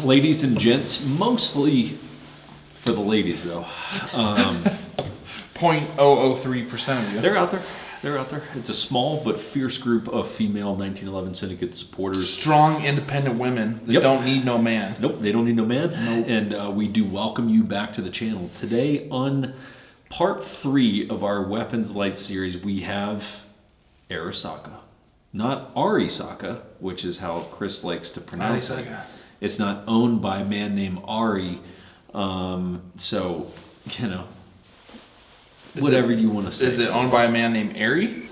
ladies and gents, mostly for the ladies though. 0.003% of you. They're out there. They're out there. It's a small but fierce group of female 1911 Syndicate supporters. Strong, independent women that don't need no man. Nope, they don't need no man. Nope. And we do welcome you back to the channel. Today on part 3 of our Weapons Light series, we have Arisaka. Not Arisaka, which is how Chris likes to pronounce it. It's not owned by a man named Ari. So, you know, whatever you want to say. Is it owned by a man named Ari?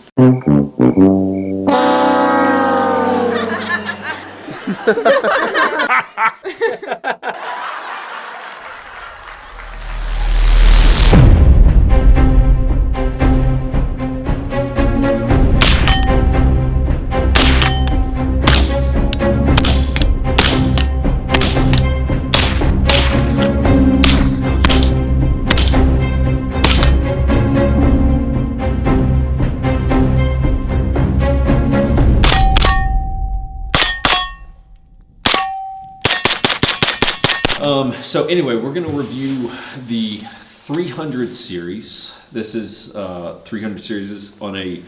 So anyway, we're going to review the 300 series. This is 300 series on a...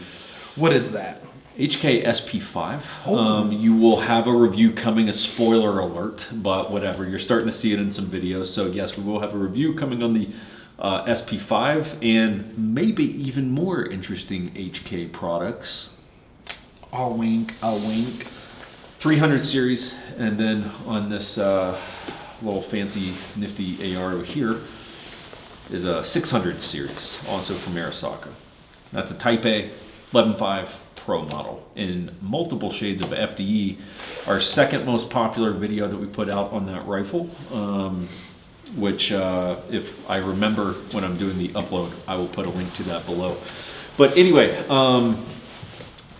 What is that? HK SP5. You will have a review coming, a spoiler alert, but whatever. You're starting to see it in some videos. So yes, we will have a review coming on the SP5 and maybe even more interesting HK products. I'll wink, I'll wink. 300 series, and then on this little fancy nifty AR over here is a 600 series, also from Arisaka. That's a Type A 11.5 Pro model in multiple shades of FDE. Our second most popular video that we put out on that rifle, which if I remember when I'm doing the upload, I will put a link to that below. But anyway,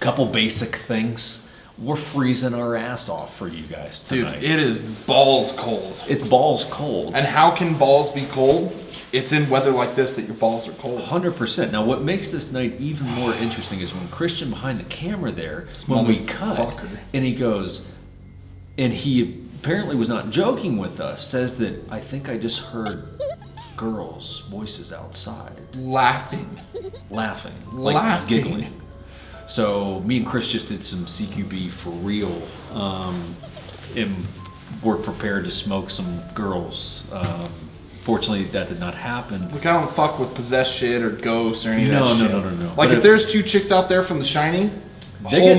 couple basic things. We're freezing our ass off for you guys tonight. Dude, it is balls cold. It's balls cold. And how can balls be cold? It's in weather like this that your balls are cold. 100%. Now, what makes this night even more interesting is when Christian behind the camera there, when we cut, and he goes, and he apparently was not joking with us, says that, I think I just heard girls' voices outside. Laughing. Like giggling. So me and Chris just did some CQB for real, and we're prepared to smoke some girls. Fortunately, that did not happen. Look, I don't fuck with possessed shit or ghosts or any of that shit. No. Like if there's two chicks out there from The Shining, they're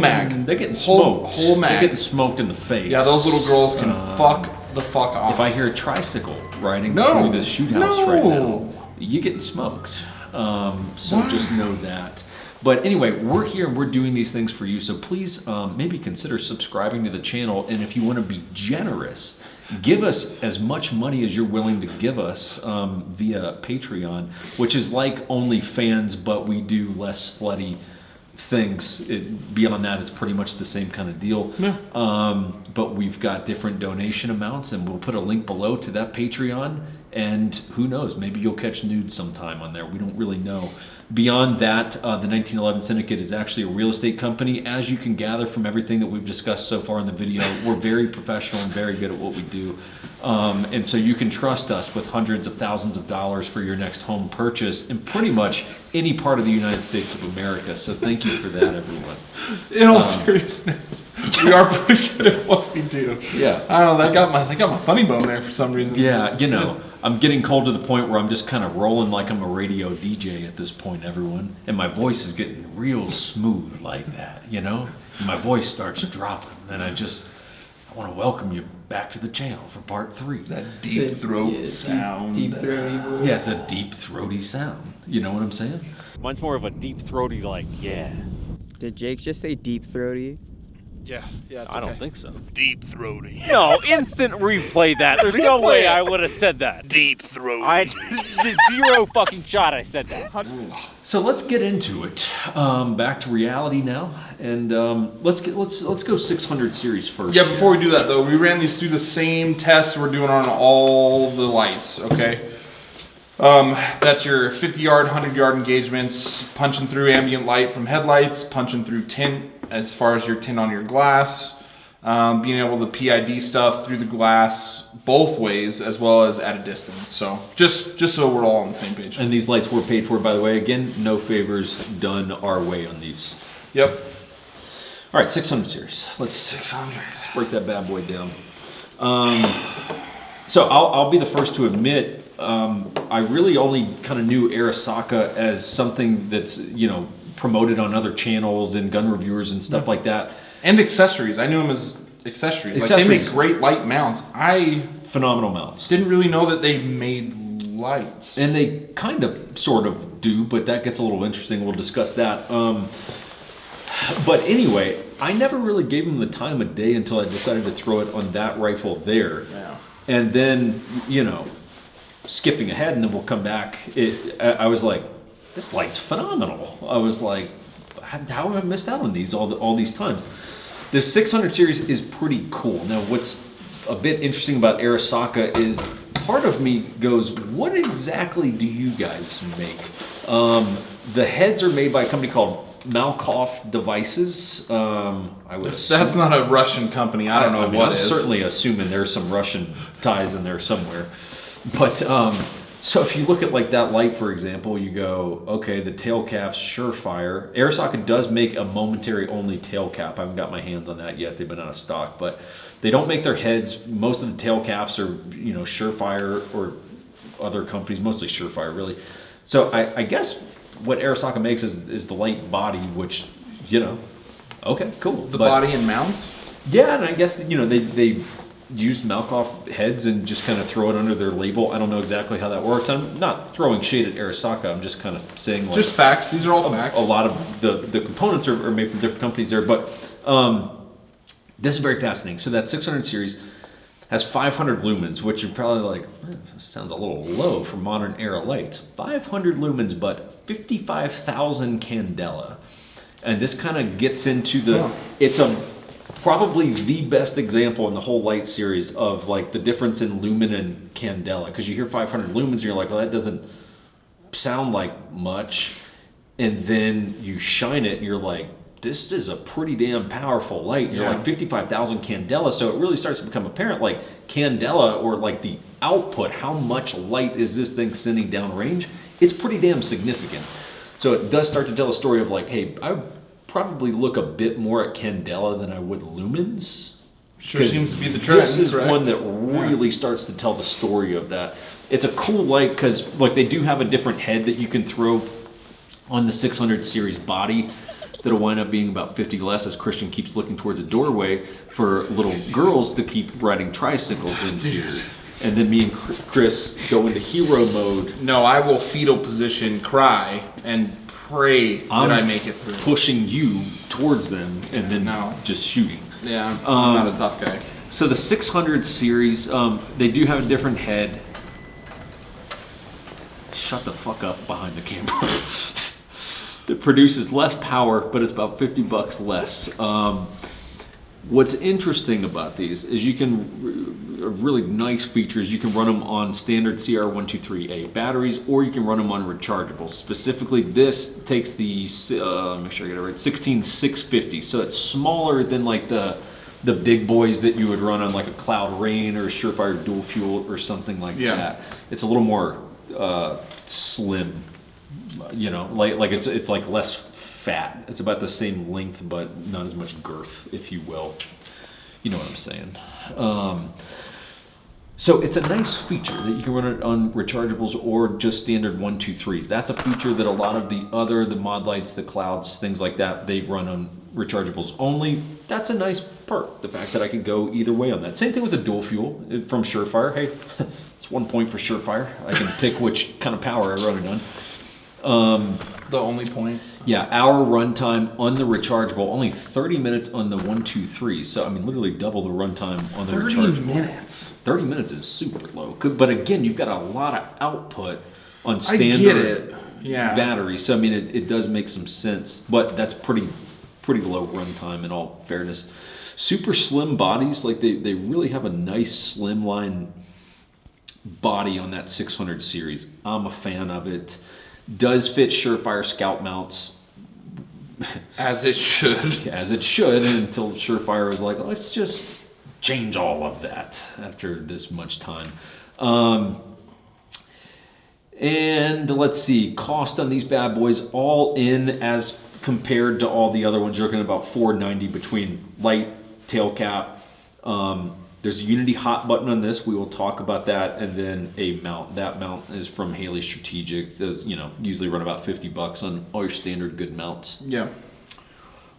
getting smoked. Whole mag. They're getting smoked in the face. Yeah, those little girls can fuck the fuck off. If I hear a tricycle riding through this shoot house right now, you're getting smoked. So just know that. But anyway, we're here and we're doing these things for you, so please maybe consider subscribing to the channel, and if you want to be generous, give us as much money as you're willing to give us via Patreon, which is like OnlyFans, but we do less slutty things. Beyond that, it's pretty much the same kind of deal. Yeah. But we've got different donation amounts, and we'll put a link below to that Patreon, and who knows, maybe you'll catch nudes sometime on there. We don't really know. Beyond that, the 1911 Syndicate is actually a real estate company. As you can gather from everything that we've discussed so far in the video, we're very professional and very good at what we do. And so you can trust us with hundreds of thousands of dollars for your next home purchase in pretty much any part of the United States of America. So thank you for that, everyone. In all seriousness, we are pretty good at what we do. Yeah. I don't know, they got my funny bone there for some reason. Yeah, you know. I'm getting cold to the point where I'm just kind of rolling like I'm a radio DJ at this point, everyone. And my voice is getting real smooth like that, you know? And my voice starts dropping, and I want to welcome you back to the channel for part 3. That deep throat sound. Deep throaty voice. Yeah, it's a deep throaty sound. You know what I'm saying? Mine's more of a deep throaty, like, yeah. Did Jake just say deep throaty? Yeah, it's I don't think so. Deep throaty. No, instant replay that. There's no way I would have said that. Deep throaty. There's zero fucking shot I said that. So let's get into it. Back to reality now, and let's go 600 series first. Yeah, before we do that though, we ran these through the same test we're doing on all the lights. Okay. That's your 50-yard, 100-yard engagements, punching through ambient light from headlights, punching through tint as far as your tint on your glass, being able to PID stuff through the glass both ways as well as at a distance. So just so we're all on the same page. And these lights were paid for, by the way. Again, no favors done our way on these. Yep. All right, 600 series. Let's break that bad boy down. So I'll be the first to admit, I really only kind of knew Arisaka as something that's, promoted on other channels and gun reviewers and stuff like that. And accessories. I knew them as accessories. Like, they make great light mounts. Phenomenal mounts. Didn't really know that they made lights. And they kind of, sort of do, but that gets a little interesting. We'll discuss that. But anyway, I never really gave them the time of day until I decided to throw it on that rifle there. Yeah. And then, skipping ahead, and then we'll come back. I was like, this light's phenomenal. I was like, how have I missed out on these all these times? This 600 series is pretty cool. Now, what's a bit interesting about Arisaka is part of me goes, what exactly do you guys make? The heads are made by a company called Malkoff Devices. That's not a Russian company. I don't know what I'm is. certainly assuming there's some Russian ties in there somewhere. But so if you look at like that light, for example, you go, okay, the tail cap's Surefire. Arisaka does make a momentary only tail cap. I haven't got my hands on that yet. They've been out of stock, but they don't make their heads. Most of the tail caps are, Surefire or other companies, mostly Surefire, really. So I guess what Arisaka makes is the light body, which, okay, cool. The body and mounts? Yeah, and I guess, they use Malkoff heads and just kind of throw it under their label. I don't know exactly how that works. I'm not throwing shade at Arisaka. I'm just kind of saying, like, just facts. These are all facts. A lot of the components are made from different companies there, but this is very fascinating. So that 600 series has 500 lumens, which you're probably like, sounds a little low for modern era lights. 500 lumens, but 55,000 candela. And this kind of gets into it's probably the best example in the whole light series of like the difference in lumen and candela. Because you hear 500 lumens and you're like, well, that doesn't sound like much. And then you shine it and you're like, this is a pretty damn powerful light. And you're like 55,000 candela. So it really starts to become apparent, like candela, or like the output, how much light is this thing sending downrange? It's pretty damn significant. So it does start to tell a story of like, hey, I would probably look a bit more at candela than I would lumens. Sure seems to be the trend. This is one that really starts to tell the story of that. It's a cool light because like they do have a different head that you can throw on the 600 series body that'll wind up being about 50 less as Christian keeps looking towards a doorway for little girls to keep riding tricycles into. And then me and Chris go into hero mode. No, I will fetal position, cry, and pray that I make it through. Pushing you towards them and then just shooting. Yeah, I'm not a tough guy. So the 600 series, they do have a different head. Shut the fuck up behind the camera. That produces less power, but it's about $50 less. What's interesting about these is you can, really nice features, you can run them on standard CR123A batteries, or you can run them on rechargeables. Specifically, this takes the, make sure I get it right, 16650. So it's smaller than like the big boys that you would run on like a Cloud Rain or a Surefire dual fuel or something like that. It's a little more slim, like it's like less fat. It's about the same length, but not as much girth, if you will. You know what I'm saying. So it's a nice feature that you can run it on rechargeables or just standard 123s. That's a feature that a lot of the Modlites, the Clouds, things like that, they run on rechargeables only. That's a nice perk, the fact that I can go either way on that. Same thing with the dual fuel from Surefire. Hey, it's 1 point for Surefire. I can pick which kind of power I run it on. The only point? Yeah, our runtime on the rechargeable, only 30 minutes on the 123. So, I mean, literally double the runtime on the rechargeable. 30 minutes? 30 minutes is super low. But again, you've got a lot of output on standard batteries. So, I mean, it does make some sense. But that's pretty low runtime in all fairness. Super slim bodies, like they really have a nice slimline body on that 600 series. I'm a fan of it. Does fit Surefire Scout mounts As it should. As it should, until Surefire was like, let's just change all of that after this much time. And let's see, cost on these bad boys all in as compared to all the other ones. You're looking at about $490 between light, tail cap. There's a Unity hot button on this. We will talk about that, and then a mount. That mount is from Haley Strategic. Those, usually run about $50 on all your standard good mounts. Yeah.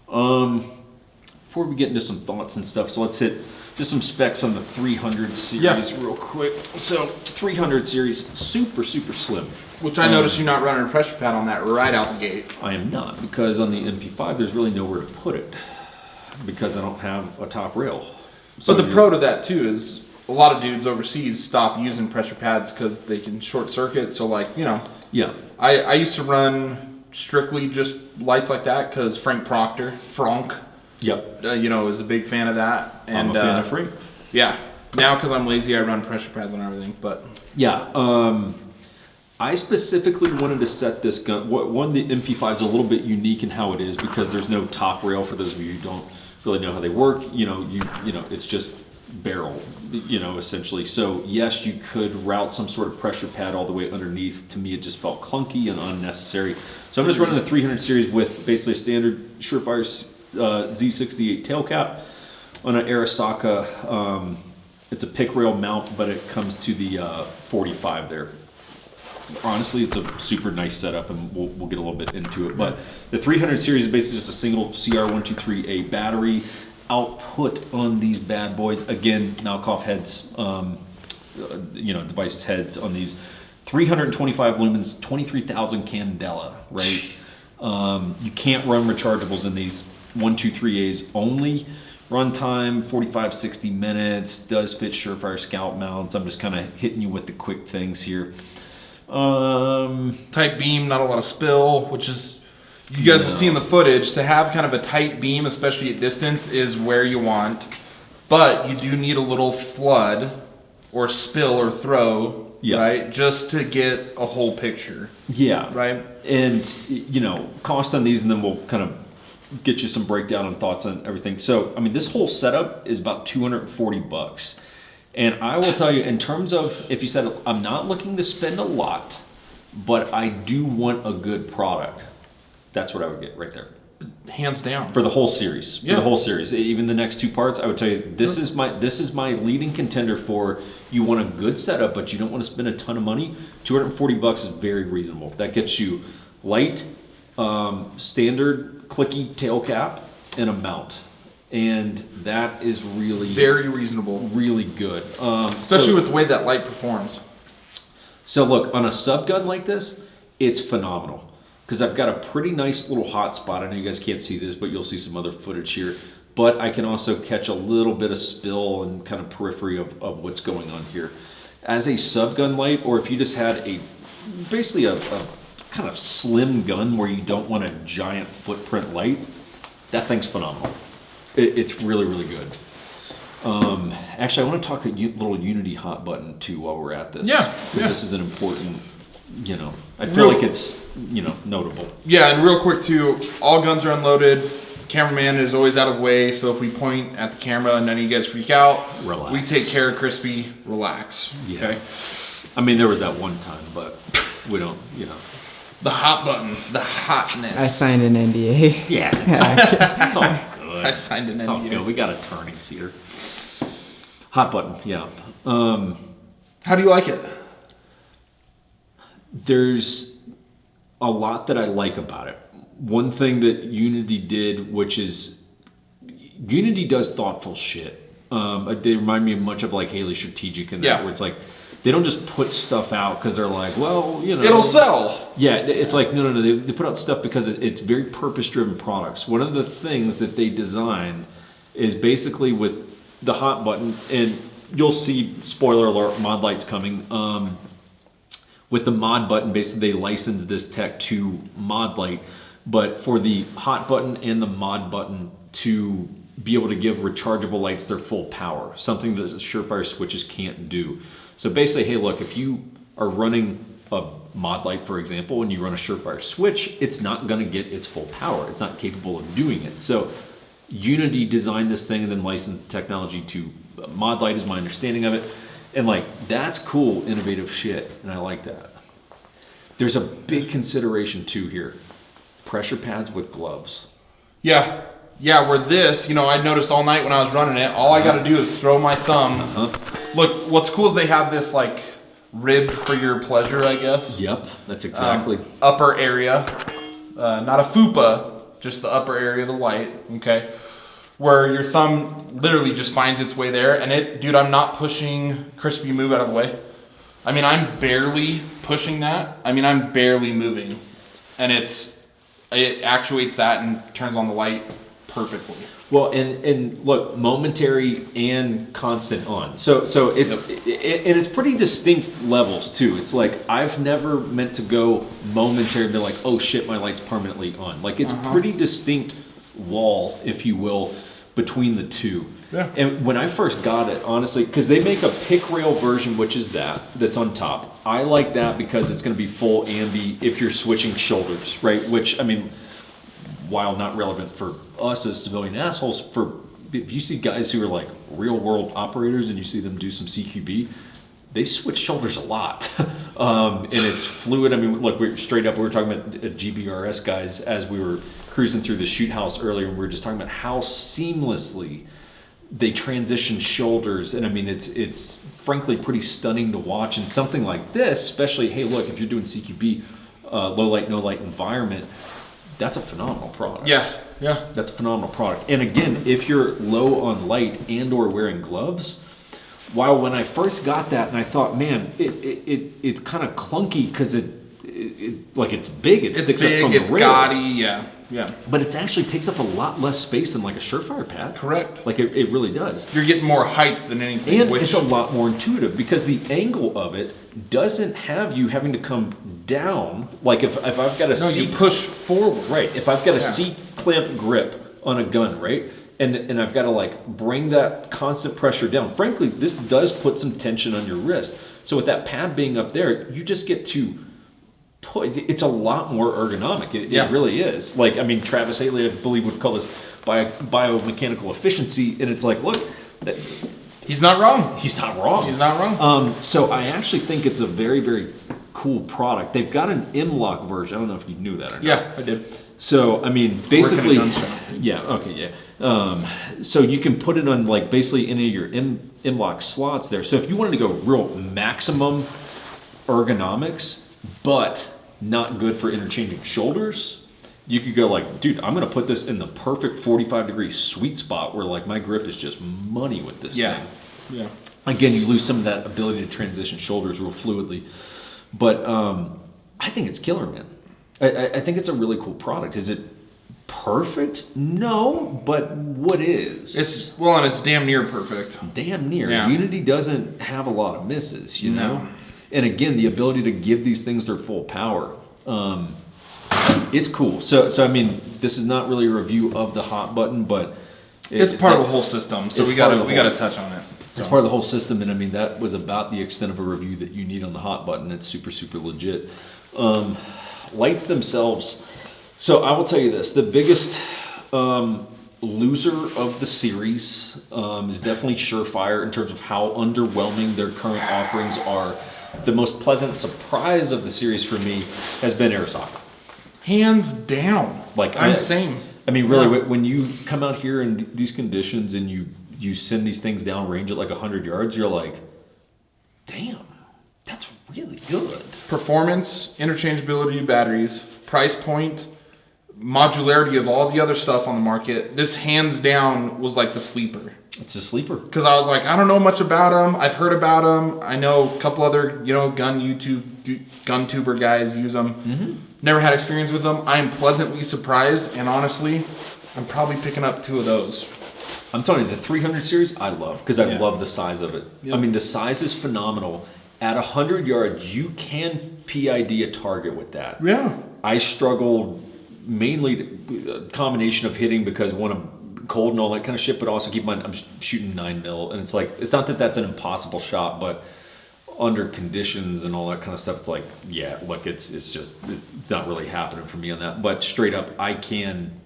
Before we get into some thoughts and stuff, so let's hit just some specs on the 300 series real quick. So 300 series, super slim. Which I noticed you're not running a pressure pad on that right out the gate. I am not, because on the MP5 there's really nowhere to put it, because I don't have a top rail. So But the pro to that too is a lot of dudes overseas stop using pressure pads because they can short circuit. So yeah, I used to run strictly just lights like that because Frank, yep, is a big fan of that. And I'm a fan of Frank. Yeah. Now because I'm lazy, I run pressure pads on everything. But yeah, I specifically wanted to set this gun. One, the MP5 is a little bit unique in how it is because there's no top rail. For those of you who don't really know how they work, it's just barrel, essentially. So yes, you could route some sort of pressure pad all the way underneath. To me, it just felt clunky and unnecessary. So I'm just running the 300 series with basically a standard Surefire Z68 tail cap on an Arisaka. It's a pick rail mount, but it comes to the 45 there. Honestly, it's a super nice setup, and we'll get a little bit into it. But the 300 series is basically just a single CR123A battery. Output on these bad boys, again, Malkoff heads, devices heads on these 325 lumens, 23,000 candela, right? You can't run rechargeables in these 123As only. Runtime 45-60 minutes, does fit Surefire Scout mounts. I'm just kind of hitting you with the quick things here. Tight beam, not a lot of spill, which is, you guys will see in the footage, to have kind of a tight beam, especially at distance, is where you want. But you do need a little flood or spill or throw, right? Just to get a whole picture. Yeah. Right? And, cost on these, and then we'll kind of get you some breakdown and thoughts on everything. So, this whole setup is about $240. And I will tell you, in terms of, if you said, I'm not looking to spend a lot, but I do want a good product, that's what I would get right there. Hands down. For the whole series. Yeah. For the whole series. Even the next two parts, I would tell you, this is my leading contender for, you want a good setup, but you don't want to spend a ton of money. $240 is very reasonable. That gets you light, standard clicky tail cap, and a mount. And that is really very reasonable, really good, especially with the way that light performs. So look, on a sub gun like this, it's phenomenal because I've got a pretty nice little hot spot. I know you guys can't see this, but you'll see some other footage here. But I can also catch a little bit of spill and kind of periphery of what's going on here. As a sub gun light, or if you just had basically a kind of slim gun where you don't want a giant footprint light, that thing's phenomenal. It's really, really good. Actually, I want to talk a little Unity hot button too while we're at this. Yeah. Because this is an important, I feel like it's, notable. Yeah, and real quick too, all guns are unloaded. Cameraman is always out of the way, so if we point at the camera and none of you guys freak out, relax. We take care of Crispy. Relax. Yeah. Okay. There was that one time, but we don't, The hot button, the hotness. I signed an NDA. Yeah, it's all good. I signed an It's all NDA. good. We got attorneys here. Hot button, yeah. How do you like it? There's a lot that I like about it. One thing that Unity did, which is, Unity does thoughtful shit. They remind me much of like Haley Strategic in that, where it's like, they don't just put stuff out because they're like, well, it'll sell. Yeah, it's like, no. They put out stuff because it's very purpose-driven products. One of the things that they design is basically with the hot button, and you'll see, spoiler alert, Modlite's coming. With the mod button, basically they licensed this tech to Modlite, but for the hot button and the mod button to be able to give rechargeable lights their full power, something that the Surefire switches can't do. So basically, hey, look, if you are running a Modlite, for example, and you run a Surefire switch, it's not going to get its full power. It's not capable of doing it. So Unity designed this thing and then licensed the technology to Modlite, is my understanding of it. And like, that's cool, innovative shit, and I like that. There's a big consideration too here. Pressure pads with gloves. Yeah. Yeah, where this, I noticed all night when I was running it, all I got to do is throw my thumb. Look, what's cool is they have this like rib for your pleasure, I guess. Yep, that's exactly. Upper area, not a fupa, just the upper area of the light, okay? Where your thumb literally just finds its way there. And dude, I'm not pushing Crispy, move out of the way. I mean, I'm barely pushing that. I mean, I'm barely moving. And it actuates that and turns on the light perfectly. Well, and look, momentary and constant on. So it's and it's pretty distinct levels too. It's like I've never meant to go momentary and be like, oh shit, my light's permanently on. Like it's pretty distinct wall, if you will, between the two. Yeah. And when I first got it, honestly, because they make a pick rail version, which is that's on top. I like that because it's going to be full ambi if you're switching shoulders, right? Which, I mean, while not relevant for us as civilian assholes, if you see guys who are like real world operators and you see them do some CQB, they switch shoulders a lot. And it's fluid. I mean, look, we were talking about GBRS guys as we were cruising through the shoot house earlier, and we were just talking about how seamlessly they transition shoulders. And I mean, it's frankly pretty stunning to watch. And something like this, especially, hey, look, if you're doing CQB, low light, no light environment, that's a phenomenal product. Yeah. That's a phenomenal product. And again, if you're low on light and or wearing gloves, while when I first got that and I thought, man, it's kind of clunky because it's big, it sticks big, up from the it's rail. gaudy, yeah. But it actually takes up a lot less space than like a Surefire pad. Correct. Like it really does. You're getting more height than anything. And it's a lot more intuitive because the angle of it doesn't have you having to come down. Like if I've got a you push forward. Right. If I've got a C-clamp grip on a gun, right? And I've got to like bring that constant pressure down. Frankly, this does put some tension on your wrist. So with that pad being up there, you just get to put, it's a lot more ergonomic. It really is. Like, I mean, Travis Haley, I believe, would call this biomechanical efficiency. And it's like, look, he's not wrong. He's not wrong. He's not wrong. So I actually think it's a very, very cool product. They've got an M-Lock version. I don't know if you knew that or not. Yeah, I did. So, I mean, basically, yeah. So you can put it on like basically any of your M-Lock slots there. So if you wanted to go real maximum ergonomics, but not good for interchanging shoulders, you could go like, dude, I'm going to put this in the perfect 45-degree sweet spot where like my grip is just money with this thing. Yeah. Again, you lose some of that ability to transition shoulders real fluidly. But I think it's killer, man. I think it's a really cool product. Is it perfect? No, but what is? And it's damn near perfect. Damn near. Yeah. Unity doesn't have a lot of misses, you know? And again, the ability to give these things their full power. It's cool. So I mean, this is not really a review of the hot button, but it's part of the whole system. So we got to touch on it. So. It's part of the whole system, and I mean that was about the extent of a review that you need on the hot button. It's super, super legit. Lights themselves. So I will tell you this: the biggest loser of the series is definitely Surefire in terms of how underwhelming their current offerings are. The most pleasant surprise of the series for me has been Arisaka. Hands down. Like I'm same. I mean, really, when you come out here in these conditions and you send these things down range at like 100 yards, you're like, damn, that's really good. Performance, interchangeability of batteries, price point, modularity of all the other stuff on the market. This hands down was like the sleeper. It's a sleeper. Because I was like, I don't know much about them. I've heard about them. I know a couple other, gun tuber guys use them. Mm-hmm. Never had experience with them. I am pleasantly surprised, and honestly, I'm probably picking up 2 of those. I'm telling you, the 300 series I love because I love the size of it. Yep. I mean, the size is phenomenal. At 100 yards, you can PID a target with that. Yeah. I struggled mainly a combination of hitting because one, I'm cold and all that kind of shit, but also keep in mind I'm shooting 9mm, and it's like, it's not that that's an impossible shot, but under conditions and all that kind of stuff, it's like, yeah, look, it's not really happening for me on that. But straight up, I can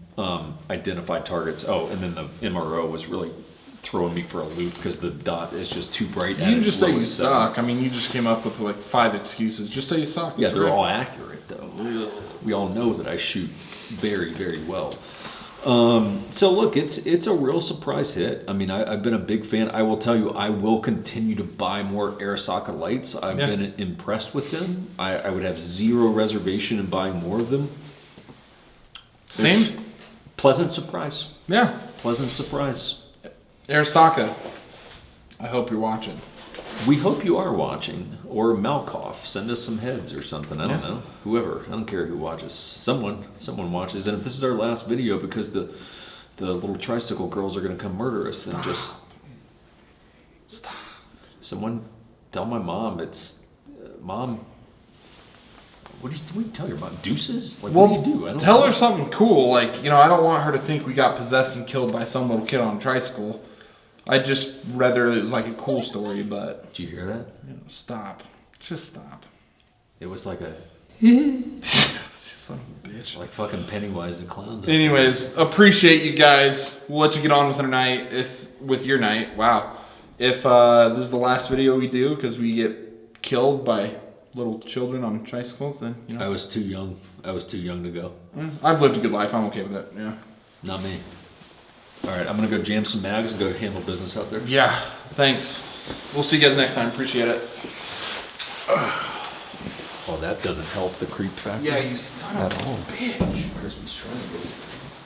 identify targets. Oh, and then the MRO was really throwing me for a loop because the dot is just too bright. You can just say you suck. I mean, you just came up with like 5 excuses. Just say you suck. Yeah, they're all accurate though. We all know that I shoot very, very well. So look, it's a real surprise hit. I mean, I've been a big fan. I will tell you, I will continue to buy more Arisaka lights. I've been impressed with them. I would have zero reservation in buying more of them. Same. Pleasant surprise. Yeah. Pleasant surprise. Arisaka, I hope you're watching. We hope you are watching. Or Malkoff, send us some heads or something. I don't know. Whoever. I don't care who watches. Someone watches. And if this is our last video because the little tricycle girls are going to come murder us, then just stop. Someone tell my mom. It's Mom. What do you tell your mom? Deuces? Like, what do you do? I don't tell know. her something cool. Like, I don't want her to think we got possessed and killed by some little kid on a tricycle. I'd just rather it was like a cool story, but... Did you hear that? Stop. Just stop. It was like a... Son of a bitch. Like fucking Pennywise and clowns. Anyways, appreciate you guys. We'll let you get on with your night. Wow. If this is the last video we do because we get killed by little children on tricycles, then, I was too young. I was too young to go. I've lived a good life. I'm okay with it, yeah. Not me. All right, I'm going to go jam some mags and go handle business out there. Yeah, thanks. We'll see you guys next time. Appreciate it. Oh, that doesn't help the creep factor. Yeah, you son of a bitch. Christmas